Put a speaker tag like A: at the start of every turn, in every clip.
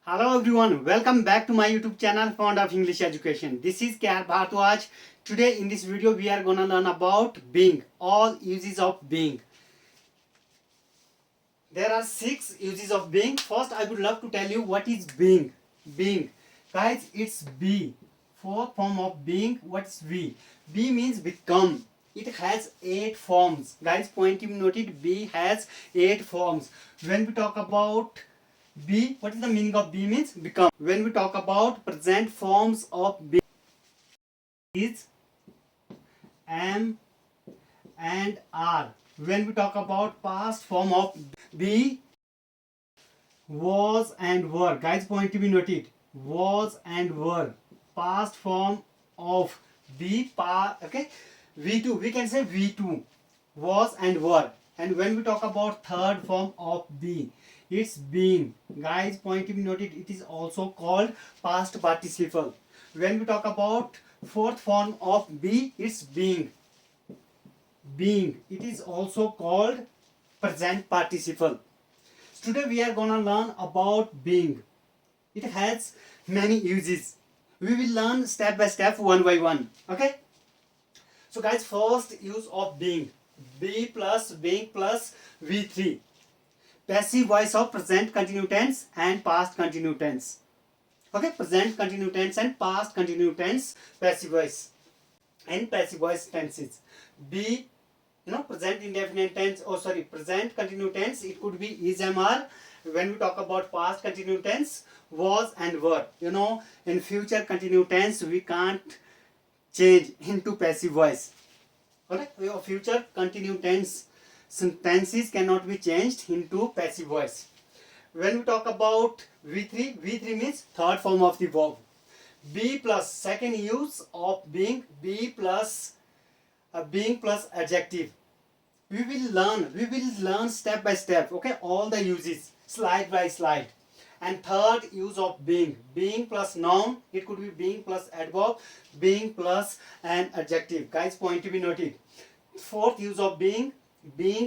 A: Hello everyone, welcome back to my YouTube channel Fond of English Education. This is K.R. Bharadwaj. Today in this video we are gonna learn about being, all uses of being. There are 6 uses of being. First I would love to tell you what is being. Being. Guys, it's be. Fourth form of being, what's be? Be means become. It has 8 forms. Guys, point you noted, be has 8 forms. When we talk about be, what is the meaning of be means? Become. When we talk about present forms of be, is, am, and are. When we talk about past form of be, was and were. Guys, point to be noted. Was and were. Past form of be, okay. V2, we can say V2. Was and were. And when we talk about third form of be, it's being. Guys, point to be noted, it is also called past participle. When we talk about fourth form of be, it's being. Being. It is also called present participle. Today we are gonna learn about being. It has many uses. We will learn step by step, one by one. Okay? So guys, first use of being. Be plus being plus V3. Passive voice of present continuous tense and past continuous tense. Okay, present continuous tense and past continuous tense, passive voice and passive voice tenses. Be, present indefinite tense, present continuous tense, it could be is, am, are. When we talk about past continuous tense, was and were. In future continuous tense, we can't change into passive voice. Okay, your future continuous tense sentences cannot be changed into passive voice. When we talk about V3, V3 means third form of the verb. Be plus, second use of being, be plus being plus adjective. We will learn step by step, okay, all the uses, slide by slide. And third use of being, being plus noun, it could be being plus adverb, being plus an adjective. Guys, point to be noted. Fourth use of being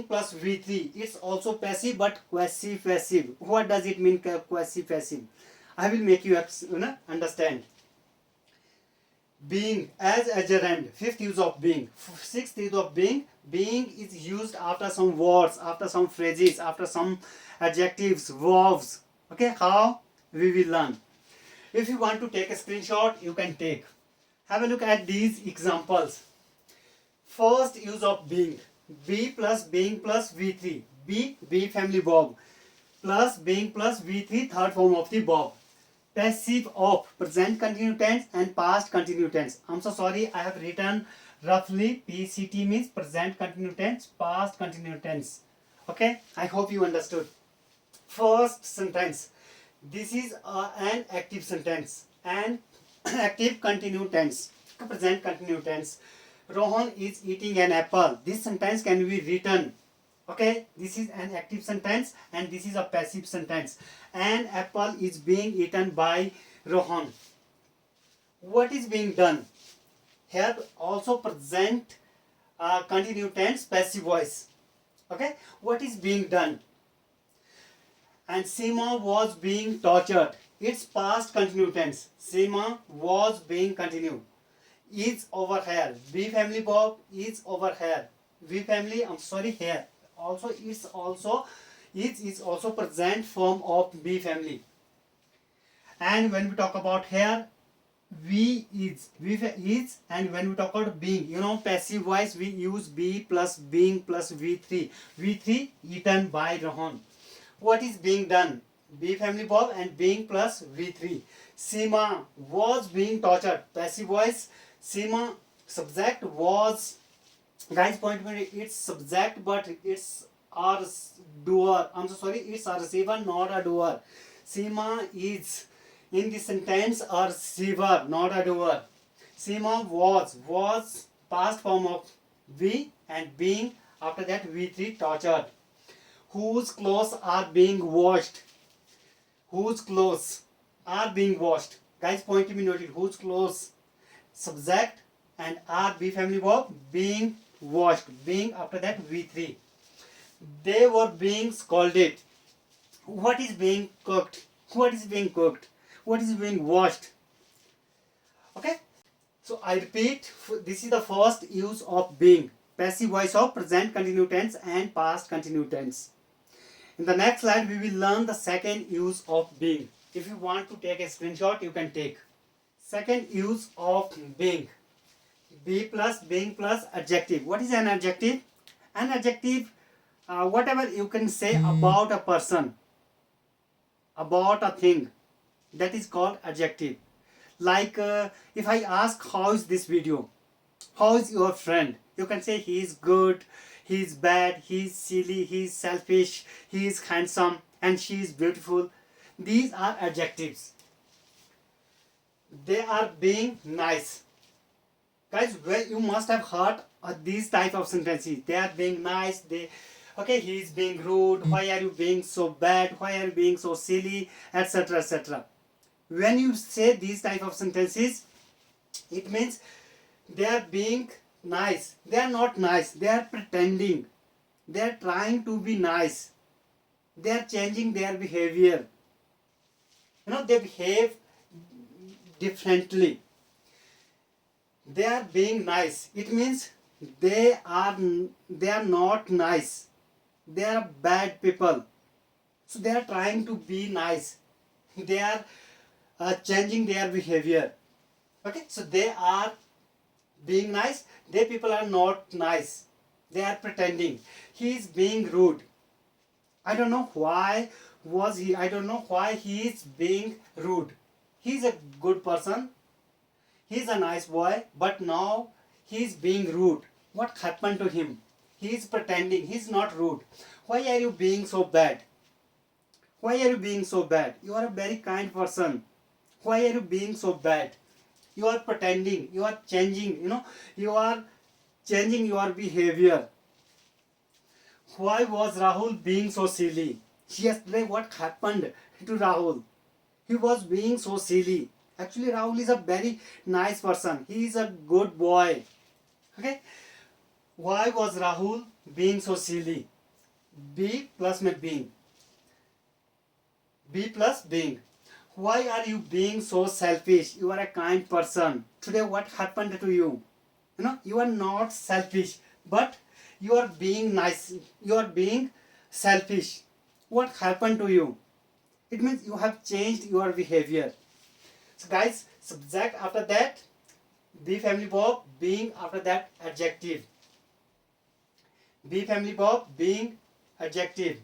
A: plus V3. It's also passive but quasi-passive. What does it mean, quasi-passive? I will make you understand. Being as a gerund. Fifth use of being. Sixth use of being. Being is used after some words, after some phrases, after some adjectives, verbs. Okay, how? We will learn. If you want to take a screenshot, you can take. Have a look at these examples. First use of being. Be plus being plus V3. Be family verb. Plus being plus V3, third form of the verb. Passive of present continuous tense and past continuous tense. I'm so sorry, I have written roughly PCT means present continuous tense, past continuous tense. Okay, I hope you understood. First sentence. This is an active sentence. An active continuous tense. Present continuous tense. Rohan is eating an apple. This sentence can be written. Okay, this is an active sentence and this is a passive sentence. An apple is being eaten by Rohan. What is being done? Here also present continuous tense, passive voice. Okay, what is being done? And Seema was being tortured. It's past continuous tense. Seema was being continued. Is over here. Be family verb is over here. Be family, here. Also is also present form of be family. And when we talk about here, we is, and when we talk about being, passive voice, we use be plus being plus V3. V3 eaten by Rohan. What is being done? Be family verb and being plus V3. Seema was being tortured. Passive voice. Seema subject was. Guys, point me, it's subject but it's our doer. I'm so sorry, it's a receiver, not a doer. Seema is in the sentence a receiver, not a doer. Seema was past form of be and being, after that V3 tortured. Whose clothes are being washed? Whose clothes are being washed? Guys, point to be noted. Whose clothes? Subject and are be family verb, being washed. Being, after that V3. They were being scalded. What is being cooked? what is being cooked, what is being washed. Okay, so I repeat, this is the first use of being, passive voice of present continuous tense and past continuous tense. In the next slide we will learn the second use of being. If you want to take a screenshot, you can take. Second use of being, be plus being plus adjective. What is an adjective? An adjective, whatever you can say about a person, about a thing, that is called adjective. Like if I ask how is this video, how is your friend, you can say he is good, he is bad, he is silly, he is selfish, he is handsome, and she is beautiful. These are adjectives. They are being nice. Guys, well, you must have heard these type of sentences. They are being nice. Okay, he is being rude. Why are you being so bad? Why are you being so silly? Etc. etc. When you say these type of sentences, it means they are being nice. They are not nice. They are pretending. They are trying to be nice. They are changing their behavior. They behave differently. They are being nice. It means they are not nice. They are bad people. So they are trying to be nice. They are changing their behavior. Okay, so they are being nice. They people are not nice. They are pretending. He is being rude. I don't know why he is being rude. He is a good person. He is a nice boy, but now he is being rude. What happened to him? He is pretending. He is not rude. Why are you being so bad? Why are you being so bad? You are a very kind person. Why are you being so bad? You are pretending. You are changing. You are changing your behavior. Why was Rahul being so silly? Yesterday, what happened to Rahul? He was being so silly. Actually, Rahul is a very nice person. He is a good boy. Okay. Why was Rahul being so silly? Be plus being. Be plus being. Why are you being so selfish? You are a kind person. Today, what happened to you? You are not selfish, but you are being nice. You are being selfish. What happened to you? It means you have changed your behavior. So guys, subject after that, be family verb, being after that adjective. Be family verb, being adjective.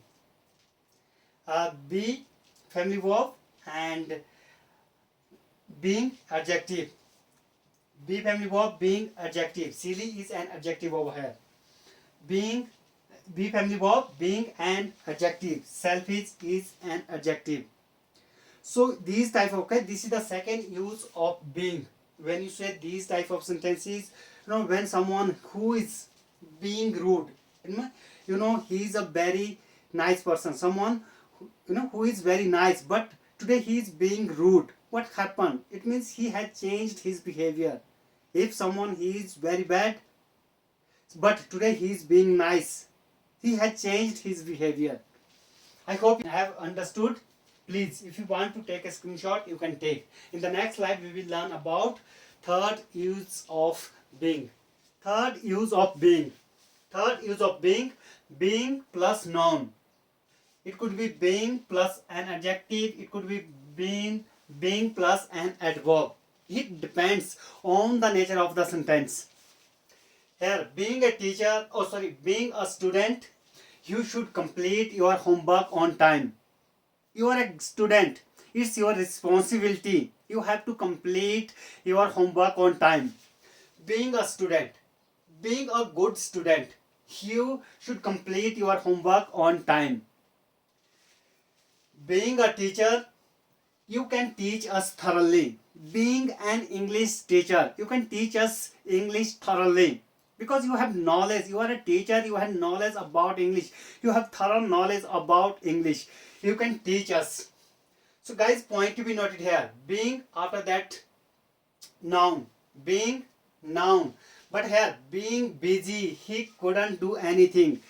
A: Be family verb and being adjective. Be family verb, being adjective. Silly is an adjective over here. Be family verb, being an adjective. Selfish is an adjective. So these type of, this is the second use of being. When you say these type of sentences, when someone who is being rude, he is a very nice person. Someone who is very nice, but today he is being rude. What happened? It means he had changed his behavior. If someone he is very bad, but today he is being nice, he had changed his behavior. I hope you have understood. Please, if you want to take a screenshot, you can take. In the next slide, we will learn about third use of being. Third use of being. Third use of being plus noun. It could be being plus an adjective. It could be being plus an adverb. It depends on the nature of the sentence. Here, being a student, you should complete your homework on time. You are a student. It's your responsibility. You have to complete your homework on time. Being a student, being a good student, you should complete your homework on time. Being a teacher, you can teach us thoroughly. Being an English teacher, you can teach us English thoroughly. Because you have knowledge, you are a teacher, you have knowledge about English. You have thorough knowledge about English. You can teach us. So guys, point to be noted here. Being after that noun. Being noun. But here, being busy, he couldn't do anything.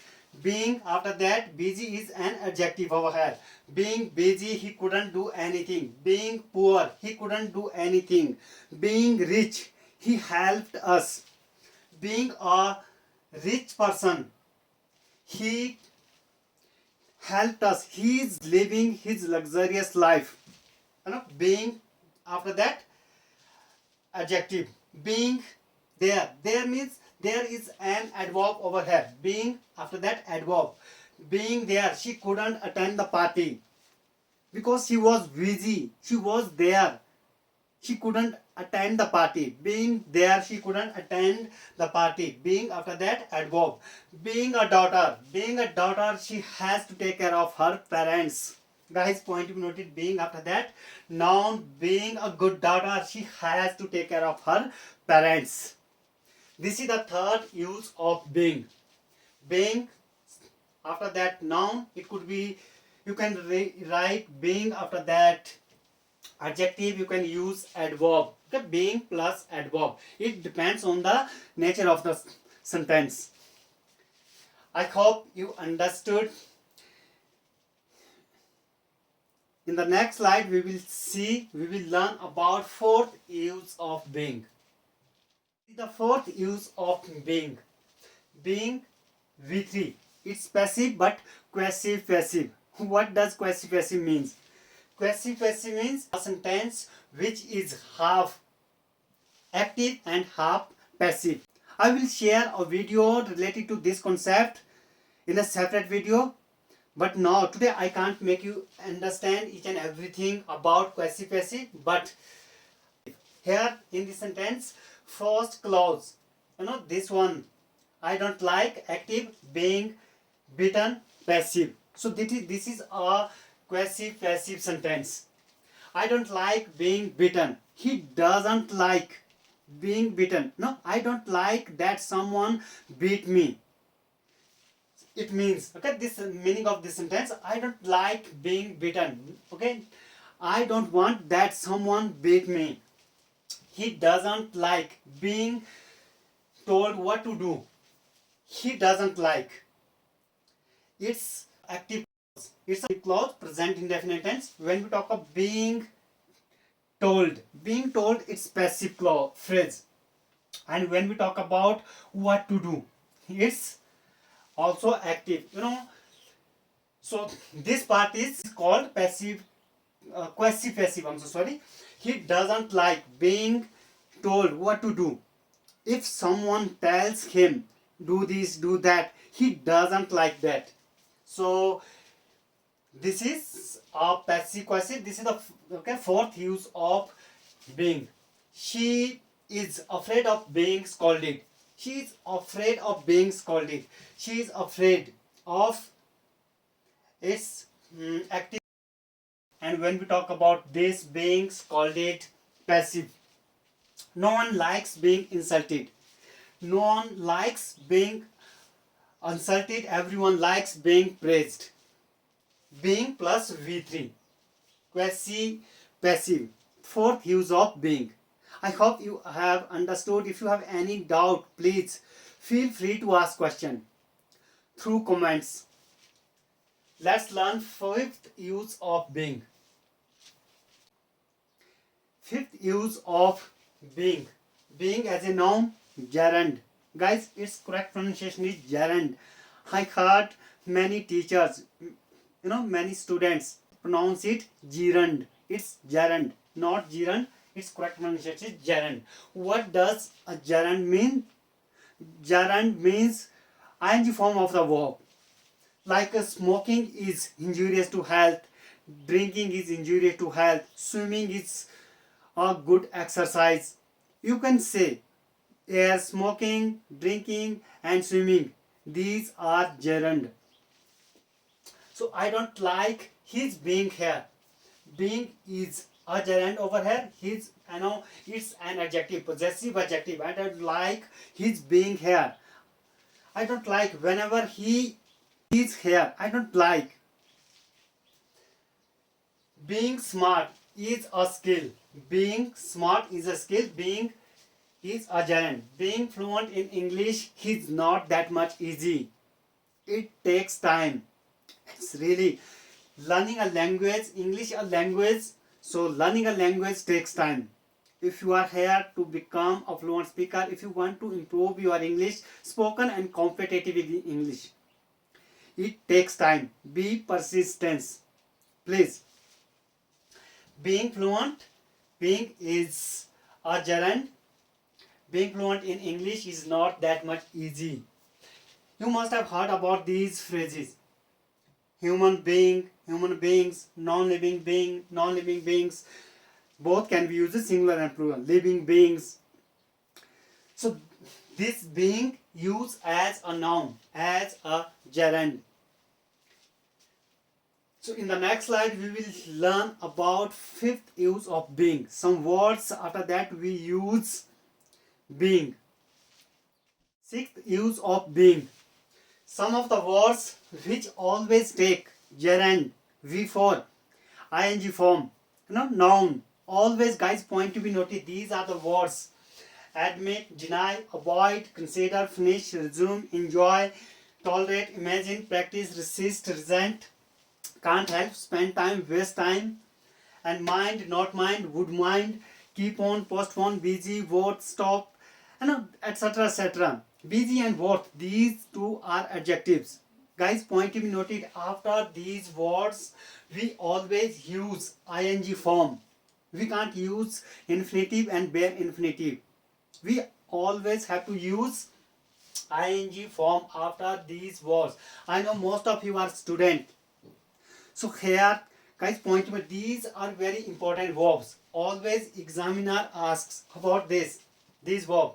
A: Being, after that, busy is an adjective over here. Being busy, he couldn't do anything. Being poor, he couldn't do anything. Being rich, he helped us. Being a rich person, he helped us. He is living his luxurious life. Being, after that, adjective. Being there. There means there is an adverb over here. Being, after that, adverb. Being there, she couldn't attend the party because she was busy. She was there. She couldn't attend the party. Being there, she couldn't attend the party. Being, after that, adverb. Being a daughter. Being a daughter, she has to take care of her parents. Guys, point to be noted. Being, after that, noun. Being a good daughter, she has to take care of her parents. This is the third use of being. Being, after that, noun. It could be, you can write being, after that, adjective. You can use adverb. Okay? Being plus adverb. It depends on the nature of the sentence. I hope you understood. In the next slide, we will learn about fourth use of being. The fourth use of being. Being V3. It's passive but passive passive. What does passive passive means? Passive passive means a sentence which is half active and half passive. I will share a video related to this concept in a separate video. But now, today I can't make you understand each and everything about passive passive. But here in this sentence, first clause, this one, I don't like, active, being beaten, passive. So this is a passive passive sentence. I don't like being beaten. He doesn't like being beaten. No, I don't like that someone beat me. It means, okay, this meaning of this sentence, I don't like being beaten. Okay, I don't want that someone beat me. He doesn't like being told what to do. He doesn't like. It's active clause. It's a clause, present indefinite tense. When we talk of being told, it's passive clause phrase. And when we talk about what to do, it's also active. So this part is called passive, passive passive. I'm so sorry. He doesn't like being told what to do. If someone tells him do this, do that, he doesn't like that. So this is a passive passive. This is the fourth use of being. She is afraid of being scolded. She is afraid of being scolded. She is afraid of its active. And when we talk about this being scolded, passive. No one likes being insulted. No one likes being insulted. Everyone likes being praised. Being plus V3. Passive, passive. Fourth use of being. I hope you have understood. If you have any doubt, please feel free to ask question through comments. Let's learn fifth use of being. Fifth use of being. Being as a noun, gerund. Guys, its correct pronunciation is gerund. I heard many teachers, many students pronounce it gerund. It's gerund, not gerund. Its correct pronunciation is gerund. What does a gerund mean? Gerund means ing form of the verb. Like smoking is injurious to health, drinking is injurious to health, swimming is a good exercise. You can say smoking, drinking and swimming. These are gerund. So I don't like his being here. Being is a gerund over here. His, it's an adjective, possessive adjective. I don't like his being here. I don't like whenever he is here. I don't like. Being smart is a skill. Being smart is a skill. Being is a gerund. Being fluent in English is not that much easy. It takes time. It's really learning a language, English a language. So learning a language takes time. If you are here to become a fluent speaker, if you want to improve your English, spoken and competitive in English, it takes time. Be persistent. Please. Being fluent, being is a gerund. Being fluent in English is not that much easy. You must have heard about these phrases. Human being, human beings, non-living being, non-living beings. Both can be used singular and plural. Living beings. So this being used as a noun, as a gerund. So in the next slide we will learn about fifth use of being. Some words after that we use being. Sixth use of being. Some of the words which always take gerund, V4, ing form, noun. Always, guys, point to be noted. These are the words: admit, deny, avoid, consider, finish, resume, enjoy, tolerate, imagine, practice, resist, resent, can't help, spend time, waste time, and mind, not mind, would mind, keep on, postpone, busy, worth, stop, etc. etc. Busy and worth, these two are adjectives. Guys, point to be noted. After these words we always use ing form. We can't use infinitive and bare infinitive. We always have to use ing form after these words. I know most of you are students. So here, guys, point to these are very important verbs. Always examiner asks about these verbs.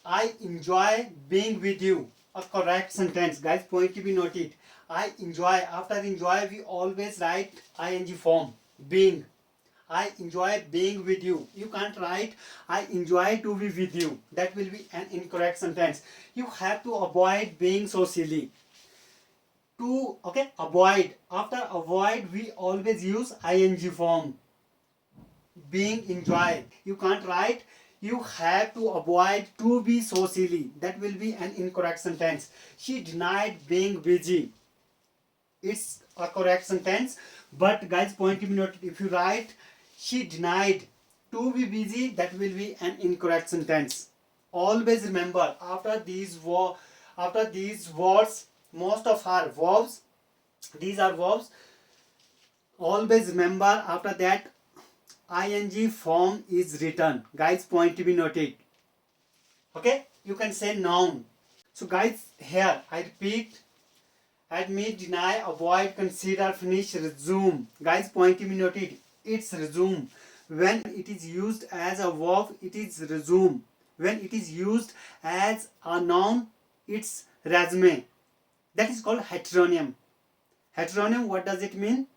A: I enjoy being with you. A correct sentence. Guys, point to be noted. I enjoy. After enjoy, we always write ing form. Being. I enjoy being with you. You can't write I enjoy to be with you. That will be an incorrect sentence. You have to avoid being so silly. To avoid. After avoid we always use ing form. Being enjoy. You can't write you have to avoid to be so silly. That will be an incorrect sentence. She denied being busy. It's a correct sentence. But guys, point to be noted. If you write she denied to be busy, that will be an incorrect sentence. Always remember, after these words, most of our verbs, these are verbs. Always remember, after that ing form is written. Guys, point to be noted. Okay, you can say noun. So guys, here I repeat: admit, deny, avoid, consider, finish, resume. Guys, point to be noted. It's resume. When it is used as a verb, it is resume. When it is used as a noun, it's resume. That is called heteronym. Heteronym, what does it mean?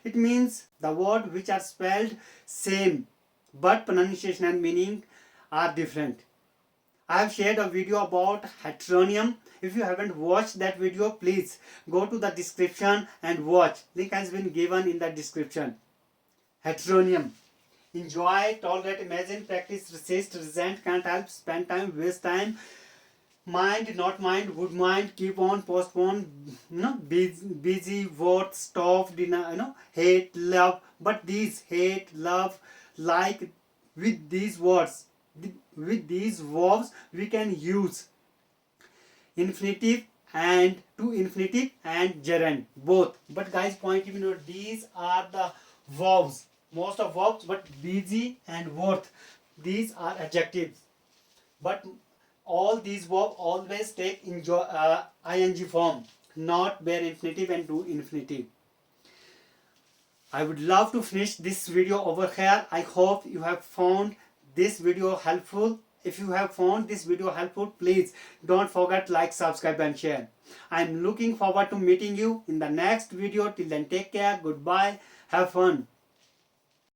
A: It means the words which are spelled same but pronunciation and meaning are different. I have shared a video about heteronym. If you haven't watched that video, please go to the description and watch. Link has been given in the description. Heteronym. Enjoy, tolerate, imagine, practice, resist, resent, can't help, spend time, waste time, mind, not mind, would mind, keep on, postpone, busy, worth, stop, deny, hate, love. But these hate, love, like, with these words, with these verbs, we can use infinitive and to infinitive and gerund, both. But guys, point to note, these are the verbs. Most of verbs, but busy and worth, these are adjectives. But all these verbs always take ing form, not bare infinitive and to infinitive. I would love to finish this video over here. I hope you have found this video helpful. If you have found this video helpful, please don't forget like, subscribe and share. I am looking forward to meeting you in the next video. Till then, take care. Goodbye. Have fun.